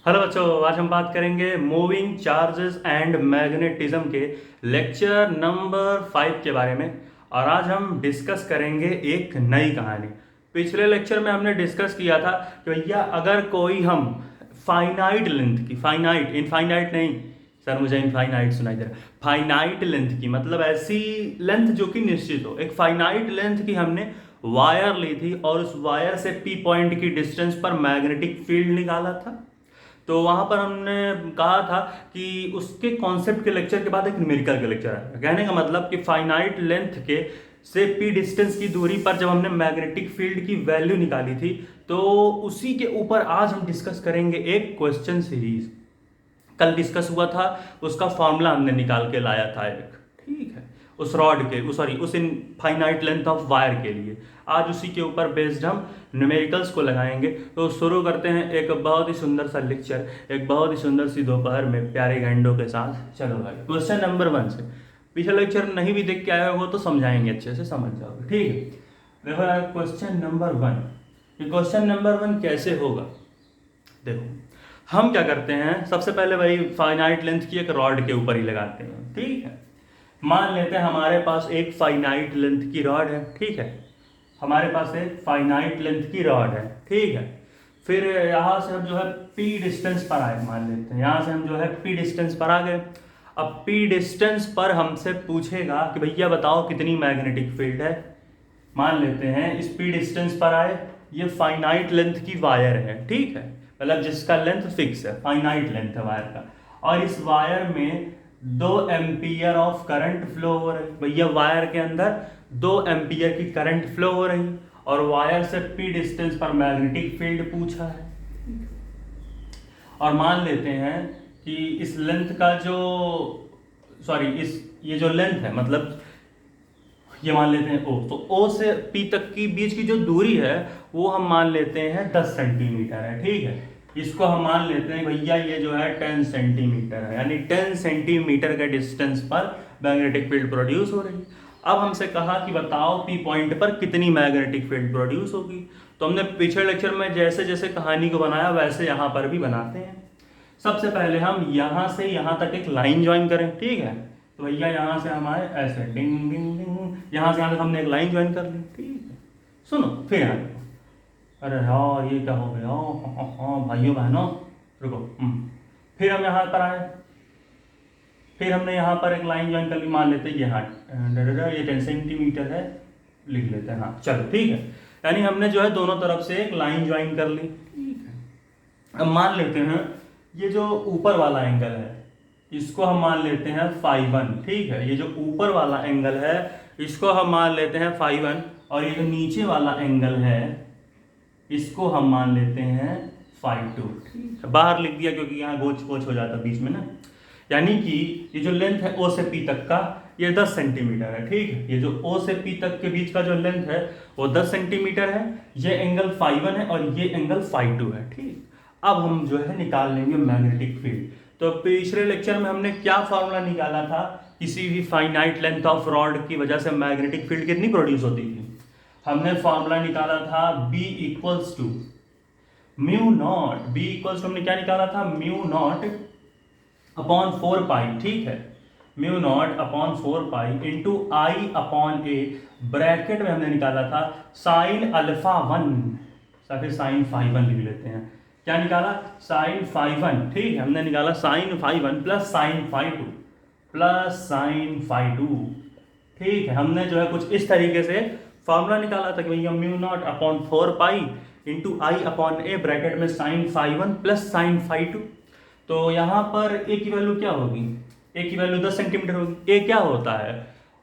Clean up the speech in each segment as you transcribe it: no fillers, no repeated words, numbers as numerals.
Hello बच्चों, आज हम बात करेंगे मूविंग चार्जेस एंड मैग्नेटिज्म के लेक्चर नंबर 5 के बारे में। और आज हम डिस्कस करेंगे एक नई कहानी। पिछले लेक्चर में हमने डिस्कस किया था कि भैया अगर कोई हम फाइनाइट लेंथ की, फाइनाइट इनफाइनाइट नहीं सर, मुझे इनफाइनाइट सुनाई दे रहा है। फाइनाइट लेंथ की मतलब ऐसी लेंथ जो कि निश्चित हो। एक फाइनाइट लेंथ की हमने वायर ली थी और उस वायर से पी पॉइंट की डिस्टेंस पर मैग्नेटिक फील्ड निकाला था। तो वहां पर हमने कहा था कि उसके कॉन्सेप्ट के लेक्चर के बाद एक न्यूमेरिकल के लेक्चर आएगा। कहने का मतलब कि फाइनाइट लेंथ के से पी डिस्टेंस की दूरी पर जब हमने मैग्नेटिक फील्ड की वैल्यू निकाली थी, तो उसी के ऊपर आज हम डिस्कस करेंगे एक क्वेश्चन सीरीज। कल डिस्कस हुआ था, उसका फॉर्मूला हमने निकाल के लाया था एक, ठीक है, उस रॉड के, सॉरी उस इनफाइनाइट लेंथ ऑफ वायर के लिए। आज उसी के ऊपर बेस्ड हम न्यूमेरिकल्स को लगाएंगे। तो शुरू करते हैं एक बहुत ही सुंदर सा लेक्चर, एक बहुत ही सुंदर सी दोपहर में प्यारे घंटों के साथ। चलो भाई, क्वेश्चन नंबर 1 से। पिछला लेक्चर नहीं भी देख के आए हो तो समझाएंगे, अच्छे से समझ जाओगे, ठीक है। देखो यार, क्वेश्चन नंबर 1, ये क्वेश्चन नंबर 1 कैसे होगा। देखो, हम क्या करते हैं, सबसे पहले भाई फाइनाइट लेंथ की एक रॉड के ऊपर ही लगाते हैं, ठीक है। मान लेते हैं हमारे पास एक फाइनाइट लेंथ की रॉड है, ठीक है। हमारे पास एक फाइनाइट लेंथ की रॉड है, ठीक है। फिर यहाँ से हम जो है पी डिस्टेंस पर आए, मान लेते हैं यहाँ से हम जो है पी डिस्टेंस पर आ गए। अब पी डिस्टेंस पर हमसे पूछेगा कि भैया बताओ कितनी मैग्नेटिक फील्ड है। मान लेते हैं इस पी डिस्टेंस पर आए, ये फाइनाइट लेंथ की वायर है, ठीक है। मतलब जिसका लेंथ फिक्स है, फाइनाइट लेंथ है वायर का। और इस वायर में 2 एम्पियर ऑफ करंट फ्लो हो रही, भैया वायर के अंदर 2 एम्पियर की करंट फ्लो हो रही। और वायर से पी डिस्टेंस पर मैग्नेटिक फील्ड पूछा है। और मान लेते हैं कि इस लेंथ का जो, सॉरी इस, ये जो लेंथ है, मतलब ये मान लेते हैं ओ, तो ओ से पी तक की बीच की जो दूरी है वो हम मान लेते हैं 10 सेंटीमीटर है, ठीक है। इसको हम मान लेते हैं भैया ये जो है 10 सेंटीमीटर है, यानी 10 सेंटीमीटर के डिस्टेंस पर मैग्नेटिक फील्ड प्रोड्यूस हो रही है। अब हमसे कहा कि बताओ पी पॉइंट पर कितनी मैग्नेटिक फील्ड प्रोड्यूस होगी। तो हमने पिछले लेक्चर में जैसे जैसे कहानी को बनाया वैसे यहाँ पर भी बनाते हैं। सबसे पहले हम यहाँ से यहाँ तक एक लाइन ज्वाइन करें, ठीक है। तो भैया यहाँ से हमारे ऐसे डिंग डिंग डिंग, यहाँ से यहाँ तक हमने एक लाइन ज्वाइन कर ली, ठीक है। सुनो फिर यहाँ देखो, अरे यार ये क्या हो गया, हाँ भाइयों बहनों रुको। फिर हम यहाँ पर आए, फिर हमने यहाँ पर एक लाइन ज्वाइन कर ली, मान लेते हैं ये 10 सेंटीमीटर है, लिख लेते हैं, हाँ चलो ठीक है। यानी हमने जो है दोनों तरफ से एक लाइन ज्वाइन कर ली, ठीक है। अब मान लेते हैं ये जो ऊपर वाला एंगल है इसको हम मान लेते हैं φ1, ठीक है। ये जो ऊपर वाला एंगल है इसको हम मान लेते हैं φ1, और ये जो नीचे वाला एंगल है इसको हम मान लेते हैं φ2, ठीक है। बाहर लिख दिया क्योंकि यहाँ गोच गोच हो जाता बीच में ना। यानी कि ये जो लेंथ है ओ से पी तक का, ये 10 सेंटीमीटर है, ठीक है। ये जो ओ से पी तक के बीच का जो लेंथ है वो 10 सेंटीमीटर है। ये एंगल φ1 है और ये एंगल φ2 है, ठीक। अब हम जो है निकाल लेंगे मैग्नेटिक फील्ड। तो पिछले लेक्चर में हमने क्या फॉर्मूला निकाला था, किसी भी फाइनाइट लेंथ ऑफ रॉड की वजह से मैग्नेटिक फील्ड कितनी प्रोड्यूस होती थी। हमने फॉर्मूला निकाला था B equals to mu naught, B equals to हमने क्या निकाला था, म्यू नॉट अपॉन 4 पाई, ठीक है। Mu naught upon 4 pi into I upon A, bracket में हमने निकाला था साइन अल्फा 1, या फिर साइन φ1 लिख लेते हैं। क्या निकाला, साइन φ1, ठीक है। हमने निकाला sine φ1 plus sine φ2 plus sine φ2, ठीक है। हमने जो है कुछ इस तरीके से फॉर्मूला निकाला था कि भैया mu naught upon 4 pi into I upon A, bracket में साइन φ1 प्लस साइन φ2। तो यहाँ पर ए की वैल्यू क्या होगी, ए की वैल्यू 10 सेंटीमीटर होगी। ए क्या होता है,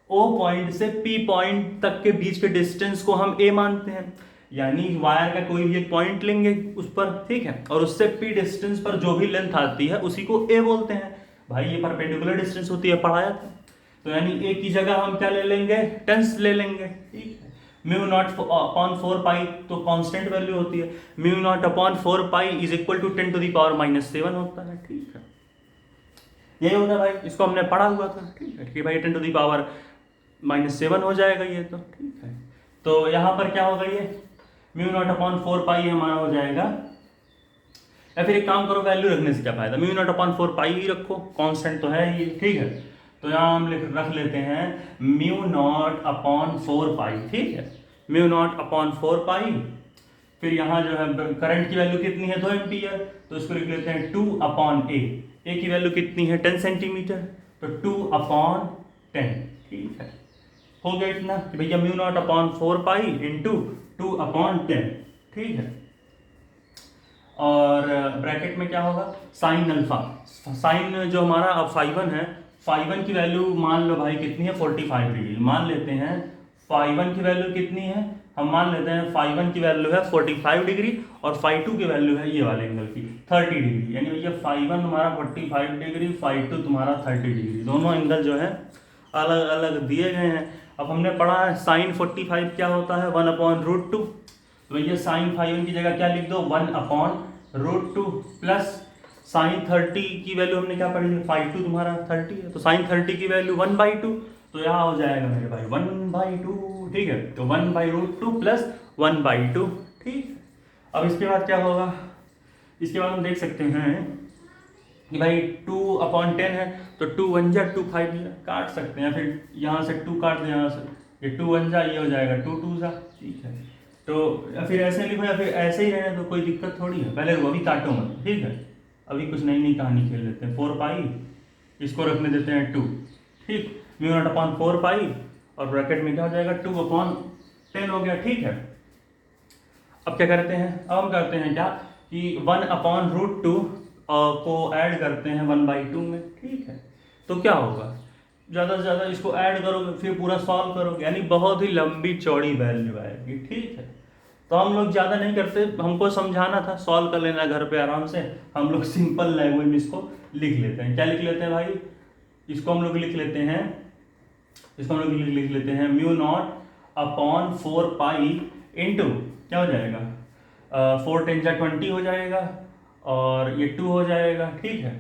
ओ पॉइंट से पी पॉइंट तक के बीच के डिस्टेंस को हम ए मानते हैं। यानी वायर का कोई भी एक पॉइंट लेंगे उस पर, ठीक है, और उससे पी डिस्टेंस पर जो भी लेंथ आती है उसी को ए बोलते हैं। भाई ये परपेंडिकुलर डिस्टेंस होती है, पढ़ाया था। तो यानी ए की जगह हम क्या ले लेंगे, टेंस ले लेंगे, ठीक है। म्यू नॉट अपॉन 4 पाई तो कांस्टेंट वैल्यू होती है, mu naught upon 4 pi is equal to 10 to the power -7 होता है, ठीक है। यही होता है भाई, इसको हमने पढ़ा हुआ था, ठीक है, कि भाई 10 टू द पावर -7 हो जाएगा ये, तो ठीक है। तो यहाँ पर क्या होगा, ये म्यू नॉट अपॉन 4 पाई हमारा हो जाएगा, या फिर एक काम करो, वैल्यू रखने से क्या फायदा, म्यू नॉट अपॉन 4 पाई ही रखो, कांस्टेंट तो है ही, ठीक है। तो यहाँ हम रख लेते हैं म्यू नॉट अपॉन 4 पाई, ठीक है, म्यू नॉट अपॉन 4 पाई। फिर यहाँ जो है करंट की वैल्यू कितनी है, 2 एम्पियर, तो इसको लिख लेते हैं 2 अपॉन ए की वैल्यू कितनी है 10 सेंटीमीटर, तो 2 अपॉन 10, ठीक है। हो गया इतना कि भैया mu naught upon 4 pi into 2 upon 10, ठीक है। और ब्रैकेट में क्या होगा, साइन अल्फा, साइन जो हमारा अब φ1 है, φ1 की वैल्यू मान लो भाई कितनी है 45 डिग्री, मान लेते हैं φ1 की वैल्यू कितनी है, हम मान लेते हैं φ1 की वैल्यू है 45 डिग्री और φ2 की वैल्यू है ये वाले एंगल की 30 डिग्री, यानी भैया φ1 तुम्हारा 45 डिग्री, φ2 तुम्हारा 30 डिग्री, दोनों एंगल जो है अलग अलग दिए गए हैं। अब हमने पढ़ा है साइन 45 क्या होता है, 1/√2, तो भैया साइन φ1 की जगह क्या लिख दो 1/√2 प्लस साइन 30 की वैल्यू हमने क्या पढ़ी है, φ2 तुम्हारा 30 है, तो साइन 30 की वैल्यू 1/2, तो यहाँ हो जाएगा मेरे भाई 1/2, ठीक है, तो 1/√2 प्लस 1/2, ठीक। अब इसके बाद क्या होगा, इसके बाद हम देख सकते हैं कि भाई 2/10 है, तो 2 1 जा 2 5 जा काट सकते हैं, फिर यहाँ से 2 काट दें, यहाँ से ये 2 1 जा, ये हो जाएगा 2 2 जा, ठीक है। तो या फिर ऐसे लिखो या फिर ऐसे ही रहने तो कोई दिक्कत थोड़ी है, पहले अभी काटो मत, ठीक है, अभी कुछ नई नई कहानी खेल लेते हैं। 4 पाई इसको रखने देते हैं 2, ठीक, म्यू नॉट अपॉन 4 पाई और ब्रैकेट में क्या हो जाएगा 2/10 हो गया, ठीक है। अब क्या करते हैं, अब हम करते हैं क्या कि 1/√2 को ऐड करते हैं 1/2 में, ठीक है। तो क्या होगा, ज़्यादा से ज़्यादा इसको ऐड करोगे फिर पूरा सॉल्व करोगे, यानी बहुत ही लंबी चौड़ी वैल्यू आएगी, ठीक है। तो हम लोग ज़्यादा नहीं करते, हमको समझाना था, सॉल्व कर लेना घर पे आराम से, हम लोग सिंपल लैंग्वेज में इसको लिख लेते हैं। क्या लिख लेते हैं भाई, इसको हम लोग लिख लेते हैं, इसको हम लोग लिख लेते हैं mu naught upon 4 pi into क्या हो जाएगा 4 10 जा 20 हो जाएगा और ये 2 हो जाएगा, ठीक है।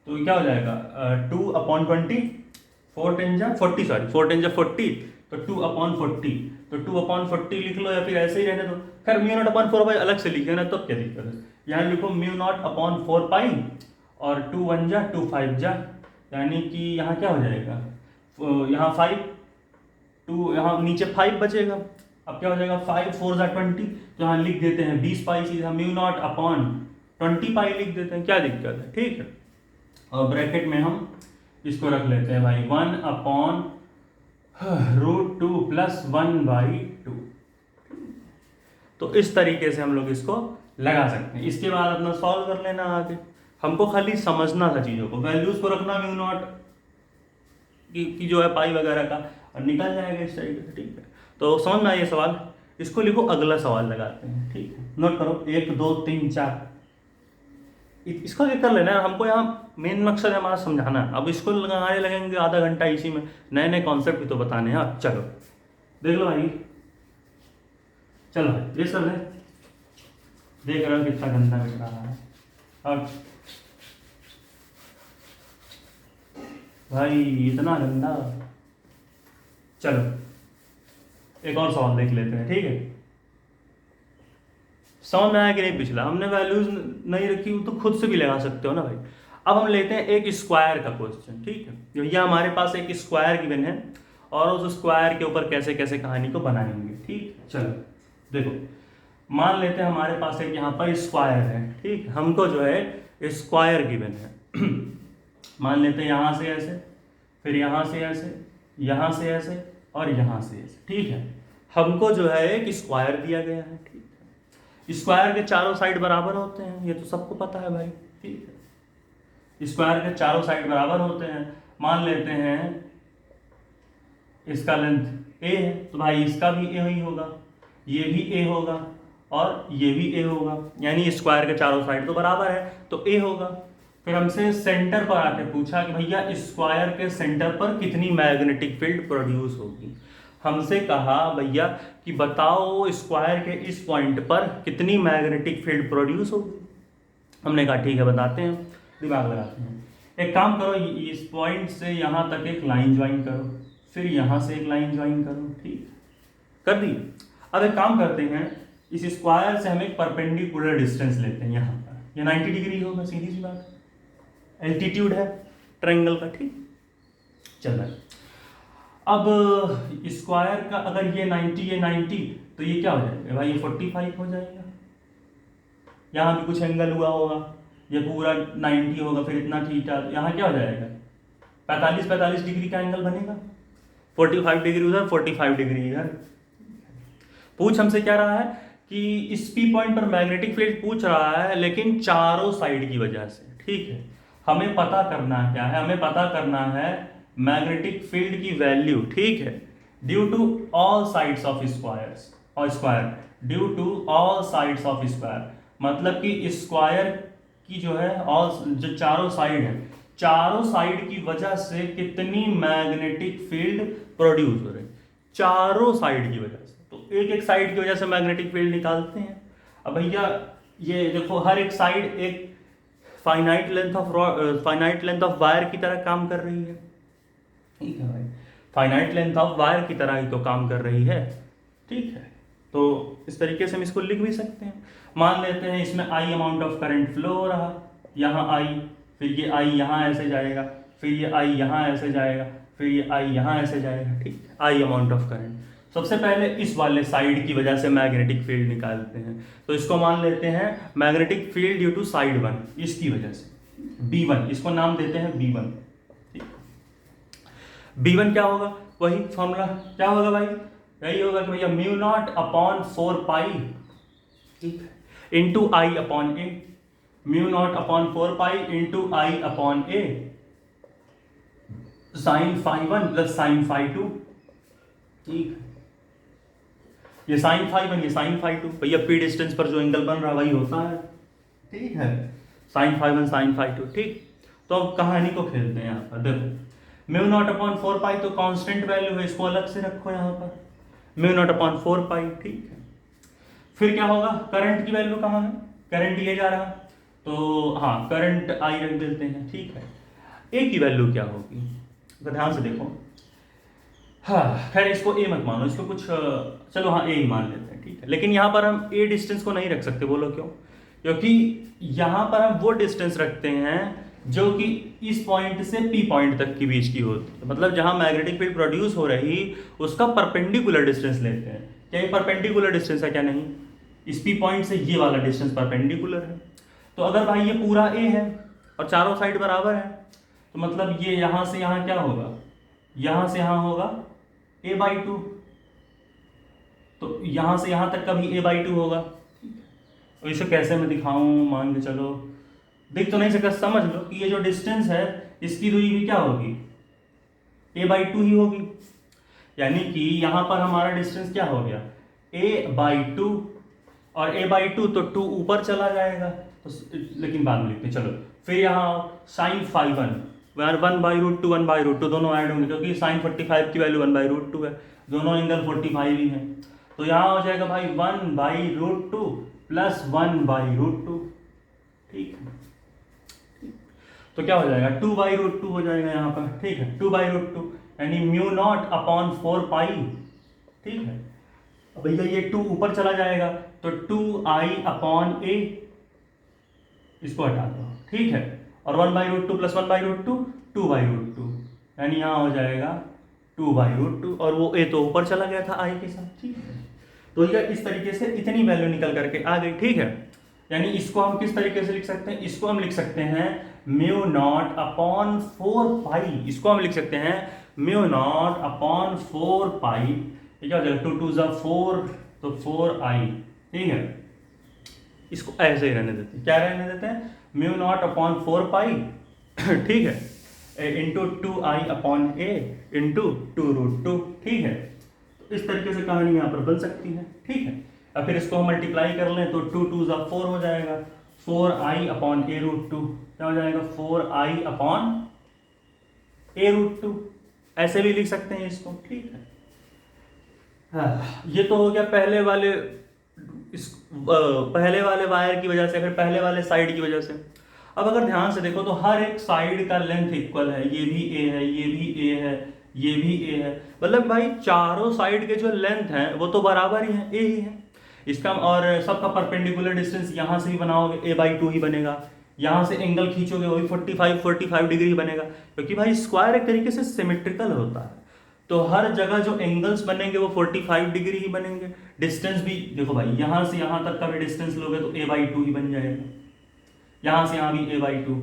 तो क्या हो जाएगा 2/20, 4 10 जा 40, सॉरी 4 10 जा 40, तो 2/40, तो 2/40 लिख लो या फिर ऐसे ही रहने दो, खैर म्यू नॉट अपॉन 4 पाई अलग से लिखे ना, तो क्या दिक्कत है, यहाँ लिखो म्यू नॉट अपॉन 4 पाई और 2 1 जा 2 5 जा, यानी कि यहाँ क्या हो जाएगा, यहाँ 5, 2 यहाँ नीचे 5 बचेगा, अब क्या हो जाएगा 5 4 जा 20, तो यहाँ लिख देते हैं 20 पाई, सीधा म्यू नॉट अपॉन 20 पाई लिख देते हैं, क्या दिक्कत है, ठीक है। और ब्रैकेट में हम इसको रख लेते हैं भाई 1/√2 प्लस 1/2, तो इस तरीके से हम लोग इसको लगा सकते हैं। इसके बाद अपना सॉल्व कर लेना आगे, हमको खाली समझना था चीज़ों को, वैल्यूज को रखना म्यू नॉट की जो है पाई वगैरह का, और निकल जाएगा इस तरीके से, ठीक है। तो समझ में आइए सवाल, इसको लिखो, अगला सवाल लगाते हैं, ठीक है, नोट करो 1 2 3 4, इसको कर लेना है, हमको यहाँ मेन मकसद है हमारा समझाना, अब इसको लगाने लगेंगे आधा घंटा, इसी में नए नए कॉन्सेप्ट भी तो बताने हैं। अब चलो देख लो भाई, चलो भाई ये सब है, देख रहे हो कितना गंदा बिक रहा है, अब भाई इतना गंदा, चलो एक और सवाल देख लेते हैं, ठीक है। समझ में आया कि नहीं, पिछला हमने वैल्यूज नहीं रखी, तो खुद से भी लगा सकते हो ना भाई। अब हम लेते हैं एक स्क्वायर का क्वेश्चन, ठीक है, ये हमारे पास एक स्क्वायर गिवन है और उस स्क्वायर के ऊपर कैसे कैसे कहानी को बनाएंगे, ठीक। चलो देखो, मान लेते हैं हमारे पास एक यहाँ पर स्क्वायर है, ठीक, हमको जो है स्क्वायर गिवन है मान लेते हैं यहाँ से ऐसे, फिर यहाँ से ऐसे, यहाँ से ऐसे और यहाँ से ऐसे, ठीक है। हमको जो है एक स्क्वायर दिया गया है, ठीक है। स्क्वायर के चारों साइड बराबर होते हैं, ये तो सबको पता है भाई, ठीक है। स्क्वायर के चारों साइड बराबर होते हैं, मान लेते हैं इसका लेंथ ए है, तो भाई इसका भी ए ही होगा, ये भी ए होगा और ये भी ए होगा, यानी स्क्वायर के चारों साइड तो बराबर है, तो ए होगा। फिर हमसे सेंटर पर आके पूछा कि भैया स्क्वायर के सेंटर पर कितनी मैग्नेटिक फील्ड प्रोड्यूस होगी। हमसे कहा भैया कि बताओ स्क्वायर के इस पॉइंट पर कितनी मैग्नेटिक फील्ड प्रोड्यूस होगी। हमने कहा ठीक है बताते हैं, दिमाग लगाते हैं। एक काम करो, इस पॉइंट से यहाँ तक एक लाइन ज्वाइन करो, फिर यहाँ से एक लाइन ज्वाइन करो, ठीक कर दी। अब एक काम करते हैं, इस स्क्वायर से हम एक परपेंडिकुलर डिस्टेंस लेते हैं यहाँ पर, ये 90 डिग्री होगा, सीधी सी बात है, एल्टीट्यूड है ट्रायंगल का, ठीक। चल रहा है। अब स्क्वायर का अगर ये 90 ये 90 तो ये क्या हो जाएगा भाई, ये 45 हो जाएगा। यहाँ भी कुछ एंगल हुआ होगा, ये पूरा 90 होगा, फिर इतना थीटा, यहाँ क्या हो जाएगा 45 डिग्री का एंगल बनेगा, 45 डिग्री उधर 45 डिग्री इधर। पूछ हमसे क्या रहा है कि इस पी पॉइंट पर मैग्नेटिक फील्ड पूछ रहा है, लेकिन चारों साइड की वजह से, ठीक है। हमें पता करना क्या है, हमें पता करना है मैग्नेटिक फील्ड की वैल्यू, ठीक है, due to all sides of squares और square, due to all sides of square, मतलब कि स्क्वायर की जो है ऑल, जो चारों साइड है, चारों साइड की वजह से कितनी मैग्नेटिक फील्ड प्रोड्यूस हो रही, चारों साइड की वजह से। तो एक एक साइड की वजह से मैग्नेटिक फील्ड निकालते हैं। अब भैया ये देखो, हर एक साइड एक फाइनाइट लेंथ ऑफ वायर की तरह काम कर रही है, ठीक है भाई, फाइनाइट लेंथ ऑफ वायर की तरह ही तो काम कर रही है, ठीक है। तो इस तरीके से हम इसको लिख भी सकते हैं। मान लेते हैं इसमें आई अमाउंट ऑफ करंट फ्लो हो रहा, यहाँ आई, फिर ये आई यहाँ ऐसे जाएगा, फिर ये आई यहाँ ऐसे जाएगा, फिर ये आई यहाँ ऐसे जाएगा, ठीक, आई अमाउंट ऑफ करंट। सबसे पहले इस वाले साइड की वजह से मैग्नेटिक फील्ड निकालते हैं, तो इसको मान लेते हैं magnetic field due to side 1, इसकी वजह से B1, इसको नाम देते हैं B1, ठीक। B1 क्या होगा, वही फॉर्मूला क्या होगा भाई, यही होगा कि भैया म्यू नॉट अपॉन 4 पाई, ठीक है, into I upon A, mu naught upon 4 pi into I upon A, sine phi 1 plus sine phi 2, ठीक है। ये साइन फाई 1 ये साइन फाई 2, भैया पी डिस्टेंस पर जो एंगल बन रहा वही होता है, ठीक है, साइन फाई 1 साइन फाई 2, ठीक। तो अब कहानी को खेलते हैं यहाँ पर, देखो म्यू नॉट अपॉन 4 पाई तो कांस्टेंट वैल्यू है, इसको अलग से रखो यहाँ पर, म्यू नॉट अपॉन 4 पाई, ठीक है। फिर क्या होगा, करंट की वैल्यू कहाँ है, करंट ये जा रहा, तो हाँ करंट आई रख देते हैं, ठीक है। ए की वैल्यू क्या होगी, तो ध्यान से देखो, हाँ खैर इसको ए मत मानो, इसको कुछ चलो हाँ ए ही मान लेते हैं, ठीक है। लेकिन यहाँ पर हम ए डिस्टेंस को नहीं रख सकते, बोलो क्यों, क्योंकि यहाँ पर हम वो डिस्टेंस रखते हैं जो कि इस पॉइंट से पी पॉइंट तक के बीच की होती है, मतलब जहाँ मैग्नेटिक फील्ड प्रोड्यूस हो रही उसका परपेंडिकुलर डिस्टेंस लेते हैं। क्या ये परपेंडिकुलर डिस्टेंस है, क्या नहीं, इस पी पॉइंट से ये वाला डिस्टेंस परपेंडिकुलर है। तो अगर भाई ये पूरा ए है और चारों साइड बराबर है, तो मतलब ये यहाँ से यहाँ क्या होगा, यहाँ से यहाँ होगा a/2, तो यहाँ से यहाँ तक का भी a/2 होगा। तो इसे कैसे मैं दिखाऊं, मान के चलो, दिख तो नहीं सकता, समझ लो कि ये जो डिस्टेंस है इसकी दूरी भी क्या होगी, a/2 ही होगी। यानी कि यहाँ पर हमारा डिस्टेंस क्या हो गया, a/2, और a/2 तो 2 ऊपर चला जाएगा, तो लेकिन बाद में लिखते चलो। फिर यहाँ साइन फाई 1 1/√2 1/√2 दोनों ऐड होंगे, क्योंकि साइन 45 की वैल्यू 1/√2 है, दोनों एंगल 45 ही हैं, तो यहाँ हो जाएगा भाई 1/√2 प्लस 1/√2, ठीक है। तो क्या हो जाएगा 2/√2 हो जाएगा यहाँ पर, ठीक है, 2/√2 यानी म्यू नॉट अपॉन 4 पाई, ठीक है। अब भैया ये 2 ऊपर चला जाएगा तो 2i अपॉन a, इसको हटा दो, ठीक है, और 1/√2 प्लस 1/√2 2/√2, यानी यहाँ हो जाएगा 2/√2, और वो a तो ऊपर चला गया था i के साथ, ठीक है। तो ये इस तरीके से इतनी वैल्यू निकल करके आ गई, ठीक है। यानी इसको हम किस तरीके से लिख सकते हैं, इसको हम लिख सकते हैं म्यू नॉट अपॉन 4 पाई, इसको हम लिख सकते हैं म्यू नॉट अपॉन 4 पाई, ये क्या हो जाएगा 2 2 ज़ा 4, तो 4i, ठीक है। इसको ऐसे ही रहने देते हैं, क्या रहने देते हैं, म्यू नॉट अपॉन 4 पाई, ठीक है, into 2i upon a into 2√2, ठीक है। तो इस तरीके से कहानी यहाँ पर बन सकती है, ठीक है। अब फिर इसको हम मल्टीप्लाई कर लें तो 2 2 ज़ा 4 हो जाएगा, 4i अपॉन a√2, क्या हो जाएगा 4i अपॉन a√2, ऐसे भी लिख सकते हैं इसको, ठीक है। हाँ, ये तो हो गया पहले वाले वायर की वजह से, फिर पहले वाले साइड की वजह से। अब अगर ध्यान से देखो तो हर एक साइड का लेंथ इक्वल है, ये भी a है, ये भी a है, ये भी a है, मतलब भाई चारों साइड के जो लेंथ हैं वो तो बराबर ही हैं, a ही है। इसका और सबका परपेंडिकुलर डिस्टेंस यहाँ से भी बनाओगे a/2 ही बनेगा, यहाँ से एंगल खींचोगे वो भी 45 डिग्री बनेगा, क्योंकि भाई स्क्वायर एक तरीके से सिमेट्रिकल होता है, तो हर जगह जो एंगल्स बनेंगे वो 45 डिग्री ही बनेंगे। डिस्टेंस भी देखो भाई, यहाँ से यहाँ तक का भी डिस्टेंस लोगे तो a/2 ही बन जाएगा, यहाँ से यहाँ भी a/2,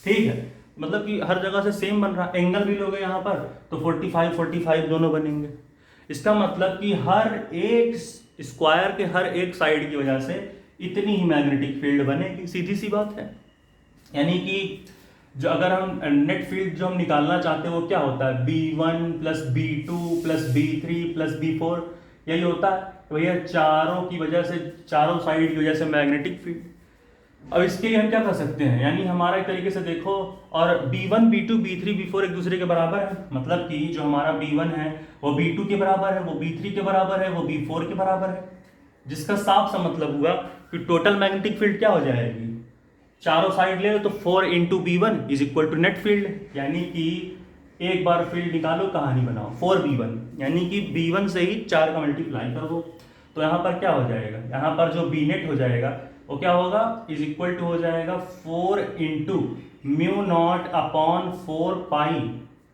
ठीक है, मतलब कि हर जगह से सेम बन रहा। एंगल भी लोगे यहाँ पर तो 45 दोनों बनेंगे। इसका मतलब कि हर एक स्क्वायर के हर एक साइड की वजह से इतनी ही मैग्नेटिक फील्ड बनेगी, सीधी सी बात है। यानी कि जो अगर हम नेट फील्ड जो हम निकालना चाहते हैं वो क्या होता है, B1 plus B2 plus B3 plus B4, यही होता है। तो भैया चारों की वजह से, चारों साइड की वजह से मैग्नेटिक फील्ड। अब इसके लिए हम क्या कर सकते हैं, यानी हमारा एक तरीके से देखो, और B1 B2 B3 B4 एक दूसरे के बराबर है, मतलब कि जो हमारा B1 है वो B2 के बराबर है, वो B3 के बराबर है, वो B4 के बराबर है, जिसका साफ सा मतलब हुआ कि टोटल मैग्नेटिक फील्ड क्या हो जाएगी, चारों साइड ले लो तो 4 into B1 is equal to net field, यानी कि एक बार फील्ड निकालो कहानी बनाओ 4B1, यानी कि B1 से ही 4 का मल्टीप्लाई कर दो, तो यहाँ पर क्या हो जाएगा, यहाँ पर जो B नेट हो जाएगा वो क्या होगा, इज इक्वल टू हो जाएगा 4 into mu naught upon 4 pi,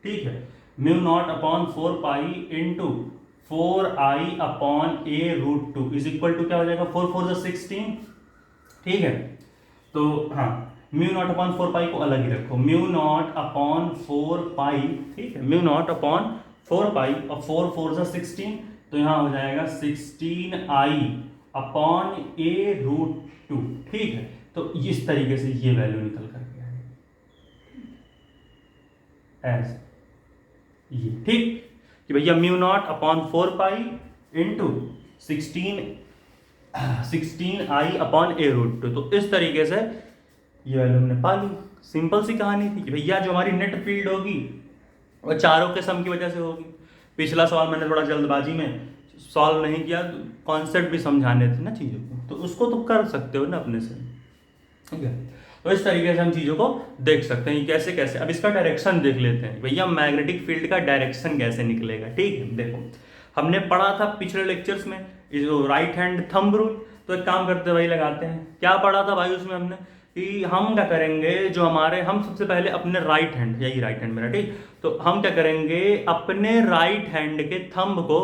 ठीक है, mu naught upon 4 pi into 4i अपॉन a√2 इज इक्वल टू क्या हो जाएगा, 4 4 16, ठीक है। तो हाँ, म्यू नॉट अपॉन 4 पाई को अलग ही रखो, म्यू नॉट अपॉन 4 पाई, ठीक है, म्यू नॉट अपॉन 4 पाई और 4 4 16, तो यहाँ हो जाएगा 16i अपॉन a√2, ठीक है। तो इस तरीके से ये वैल्यू निकल करके आएगी ऐसे, ये ठीक कि भैया mu naught upon 4 pi into 16i upon a√2, तो इस तरीके से ये वैल्यू हमने पा ली। सिंपल सी कहानी थी कि भैया जो हमारी नेट फील्ड होगी वो चारों के सम की वजह से होगी। पिछला सवाल मैंने थोड़ा जल्दबाजी में सॉल्व नहीं किया, कॉन्सेप्ट भी समझाने थे ना चीज़ों को, तो उसको तो कर सकते हो ना अपने से, ठीक है। तो इस तरीके से हम चीज़ों को देख सकते हैं कैसे कैसे। अब इसका डायरेक्शन देख लेते हैं भैया, मैग्नेटिक फील्ड का डायरेक्शन कैसे निकलेगा, ठीक है। देखो हमने पढ़ा था पिछले लेक्चर्स में जो राइट हैंड थंब रूल, तो एक काम करते भाई लगाते हैं, क्या पढ़ा था भाई उसमें हमने कि हम क्या करेंगे, जो हमारे हम सबसे पहले अपने राइट हैंड, यही राइट हैंड मेरा, ठीक, तो हम क्या करेंगे अपने राइट हैंड के थंब को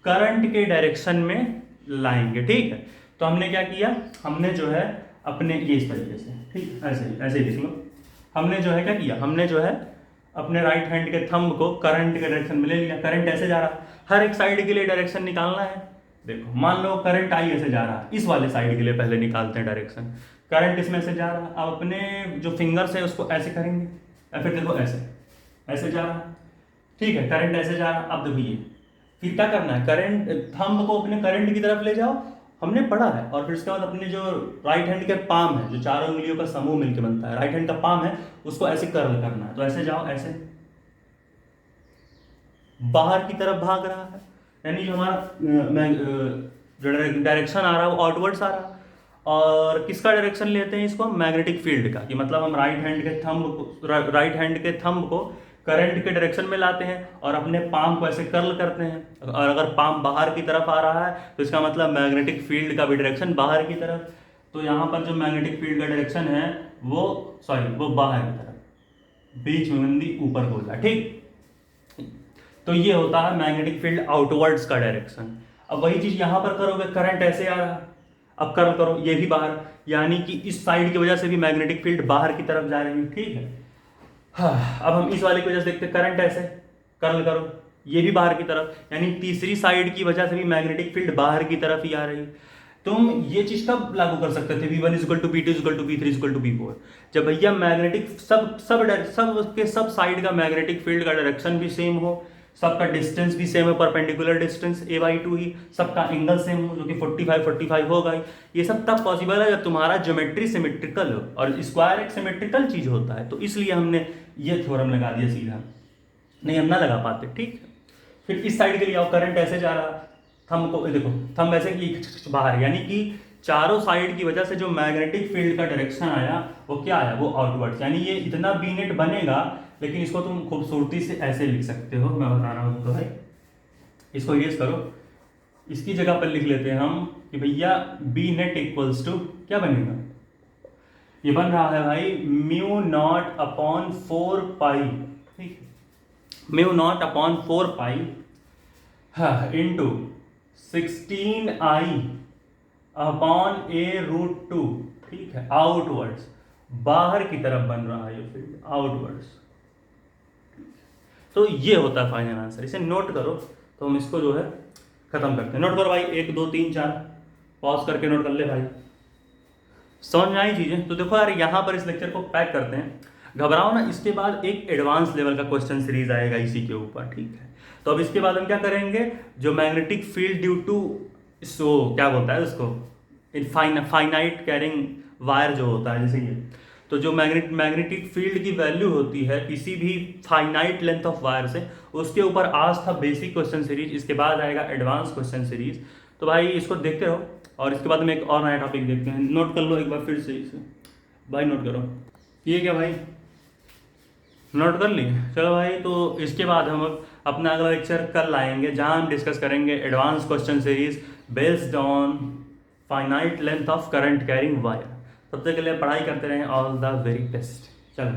करंट के डायरेक्शन में लाएंगे, ठीक है। तो हमने क्या किया, हमने जो है अपने ये इस तरीके से, ठीक, ऐसे ही लिख लो, हमने जो है क्या किया, हमने जो है अपने राइट हैंड के थंब को करंट के डायरेक्शन में ले लिया। करंट ऐसे जा रहा, हर एक साइड के लिए डायरेक्शन निकालना है। देखो मान लो करंट आई ऐसे जा रहा, इस वाले साइड के लिए पहले निकालते हैं डायरेक्शन, करंट इसमें से जा रहा, अब अपने जो फिंगर्स है उसको ऐसे करेंगे, या फिर देखो ऐसे जा रहा, ठीक है, करंट ऐसे जा रहा। अब देखो ये फिर क्या करना है, करंट थंब को अपने करंट की तरफ ले जाओ, हमने पढ़ा है, और फिर उसके बाद अपने जो राइट हैंड के पाम है, जो चारों उंगलियों का समूह मिलकर बनता है, राइट हैंड का पाम है, उसको ऐसे कर्ल करना है, तो ऐसे जाओ, ऐसे बाहर की तरफ भाग रहा है, यानी जो हमारा जो डायरेक्शन आ रहा है वो आउटवर्ड्स आ रहा है। और किसका डायरेक्शन लेते हैं इसको, मैग्नेटिक फील्ड का, कि मतलब हम राइट हैंड के थंब को करंट के डायरेक्शन में लाते हैं और अपने पाम को ऐसे कर्ल करते हैं, और अगर पाम बाहर की तरफ आ रहा है तो इसका मतलब मैग्नेटिक फील्ड का भी डायरेक्शन बाहर की तरफ। तो यहाँ पर जो मैग्नेटिक फील्ड का डायरेक्शन है वो बाहर की तरफ, बीच में बंदी ऊपर को जा, ठीक। तो ये होता है मैग्नेटिक फील्ड आउटवर्ड्स का डायरेक्शन। अब वही चीज यहाँ पर करोगे, करंट ऐसे आ रहा, अब कर्ल करो, ये भी बाहर, यानी कि इस साइड की वजह से भी मैग्नेटिक फील्ड बाहर की तरफ जा रही है, ठीक है। हाँ, अब हम इस वाले की वजह से देखते हैं, करंट ऐसे कर्ल करो, ये भी बाहर की तरफ, यानी तीसरी साइड की वजह से भी मैग्नेटिक फील्ड बाहर की तरफ ही आ रही। तुम ये चीज कब लागू कर सकते थे, V1 = V2 = V3 = V4, जब भैया मैग्नेटिक सब साइड का मैग्नेटिक फील्ड का डायरेक्शन भी सेम हो, सबका डिस्टेंस भी सेम है, परपेंडिकुलर डिस्टेंस a/2 ही, सबका एंगल सेम हो जो कि 45 होगा ही। ये सब तब पॉसिबल है जब तुम्हारा ज्योमेट्री सिमेट्रिकल हो, और स्क्वायर एक सिमेट्रिकल चीज होता है, तो इसलिए हमने ये थ्योरम लगा दिया सीधा, नहीं हम ना लगा पाते, ठीक। फिर इस साइड के लिए आओ, करंट ऐसे जा रहा, थंब को देखो, थंब ऐसे कि बाहर, यानी कि चारों साइड की वजह से जो मैग्नेटिक फील्ड का डायरेक्शन आया वो क्या आया, वो आउटवर्ड्स, यानी ये इतना बी नेट बनेगा, लेकिन इसको तुम खूबसूरती से ऐसे लिख सकते हो, मैं बता रहा हूँ तो भाई, इसको यूज करो, इसकी जगह पर लिख लेते हैं हम कि भैया बी नेट इक्वल्स टू क्या बनेगा, ये बन रहा है भाई म्यू नॉट अपॉन 4 पाई, ठीक, mu naught upon 4 pi into 16i upon A root 2, ठीक है, आउटवर्ड्स, बाहर की तरफ बन रहा है ये फील्ड, आउटवर्ड्स। तो ये होता है फाइनल आंसर, इसे नोट करो। तो हम इसको जो है खत्म करते हैं। नोट करो भाई, 1 2 3 4, पॉज करके नोट कर ले भाई। समझ में आई चीजें? तो देखो यार, यहाँ पर इस लेक्चर को पैक करते हैं, घबराओ ना। इसके बाद एक एडवांस लेवल का क्वेश्चन सीरीज आएगा इसी के ऊपर, ठीक है। तो अब इसके बाद हम क्या करेंगे, जो मैग्नेटिक फील्ड ड्यू टू सो क्या बोलता है उसको, फाइनाइट कैरिंग वायर जो होता है, जैसे ये, तो जो मैग्नेटिक फील्ड की वैल्यू होती है किसी भी फाइनाइट लेंथ ऑफ वायर से, उसके ऊपर आज था बेसिक क्वेश्चन सीरीज, इसके बाद आएगा एडवांस क्वेश्चन सीरीज। तो भाई इसको देखते रहो, और इसके बाद में एक और नया टॉपिक देखते हैं। नोट कर लो एक बार फिर से इसे भाई, नोट करो। ये क्या भाई, नोट कर लिए? चलो भाई, तो इसके बाद हम अपना अगला लेक्चर कल लाएंगे, जहां हम डिस्कस करेंगे advance question series based on finite length of current carrying wire. तब तक के लिए पढ़ाई करते रहें। All the very best. चलो।